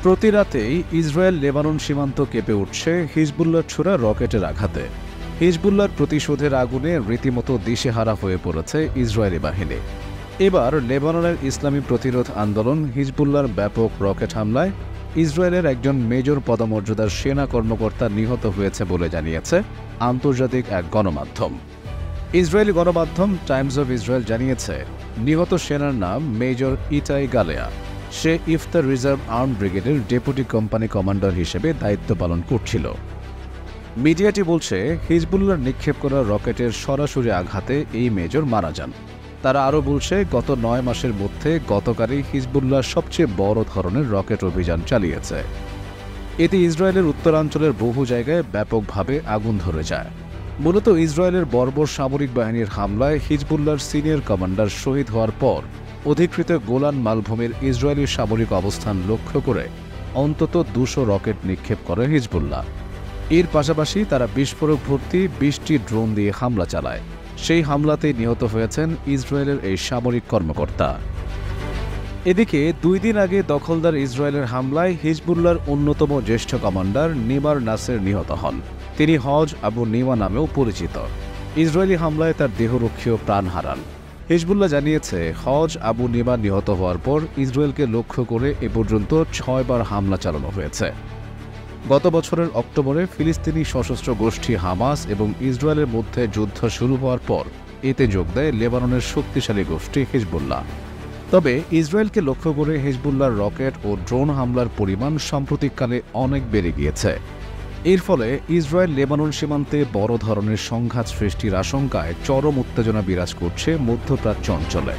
প্রতি রাতেই Israel Lebanon সীমান্ত কেঁপে উঠছে হিজবুল্লাহর ছোড়া রকেটের আঘাতে। হিজবুল্লাহর প্রতিশোধের আগুনে রীতিমতো দিশেহারা হয়ে পড়েছে ইসরায়েলি বাহিনী। এবার লেবাননের ইসলামী প্রতিরোধ আন্দোলন হিজবুল্লাহর ব্যাপক রকেট হামলায় ইসরায়েলের একজন মেজর পদমর্যাদার সেনা কর্মকর্তা নিহত হয়েছে বলে জানিয়েছে আন্তর্জাতিক এক গণমাধ্যম। ইসরায়েলি গণমাধ্যম টাইমস অব ইসরায়েল জানিয়েছে, নিহত সেনার নাম মেজর ইটাই গালেয়া। সে ইফতার রিজার্ভ আর্ম ব্রিগেডের ডেপুটি কোম্পানি কমান্ডার হিসেবে দায়িত্ব পালন করছিল। মিডিয়াটি বলছে, হিজবুল্লাহর নিক্ষেপ করা রকেটের সরাসরি আঘাতে এই মেজর মারা যান। তারা আরও বলছে, গত ৯ মাসের মধ্যে গতকালই হিজবুল্লাহ সবচেয়ে বড় ধরনের রকেট অভিযান চালিয়েছে। এতে ইসরায়েলের উত্তরাঞ্চলের বহু জায়গায় ব্যাপকভাবে আগুন ধরে যায়। মূলত ইসরায়েলের বর্বর সামরিক বাহিনীর হামলায় হিজবুল্লাহর সিনিয়র কমান্ডার শহীদ হওয়ার পর অধিকৃত গোলান মালভূমির ইসরায়েলি সামরিক অবস্থান লক্ষ্য করে অন্তত ২০০ রকেট নিক্ষেপ করে হিজবুল্লাহ। এর পাশাপাশি তারা বিস্ফোরক ভর্তি ২০টি ড্রোন দিয়ে হামলা চালায়। সেই হামলাতেই নিহত হয়েছেন ইসরায়েলের এই সামরিক কর্মকর্তা। এদিকে ২ দিন আগে দখলদার ইসরায়েলের হামলায় হিজবুল্লাহর অন্যতম জ্যেষ্ঠ কমান্ডার নিমার নাসের নিহত হন। তিনি হজ আবু নিমা নামেও পরিচিত। ইসরায়েলি হামলায় তার দেহরক্ষীও প্রাণ হারান। হিজবুল্লাহ জানিয়েছে, হজ আবু নিমা নিহত হওয়ার পর ইসরায়েলকে লক্ষ্য করে এ পর্যন্ত ৬ বার হামলা চালানো হয়েছে। গত বছরের অক্টোবরে ফিলিস্তিনি সশস্ত্র গোষ্ঠী হামাস এবং ইসরায়েলের মধ্যে যুদ্ধ শুরু হওয়ার পর এতে যোগ দেয় লেবাননের শক্তিশালী গোষ্ঠী হিজবুল্লাহ। তবে ইসরায়েলকে লক্ষ্য করে হিজবুল্লাহর রকেট ও ড্রোন হামলার পরিমাণ সাম্প্রতিককালে অনেক বেড়ে গিয়েছে। এর ফলে ইসরায়েল লেবানন সীমান্তে বড় ধরনের সংঘাত সৃষ্টির আশঙ্কায় চরম উত্তেজনা বিরাজ করছে মধ্যপ্রাচ্য অঞ্চলে।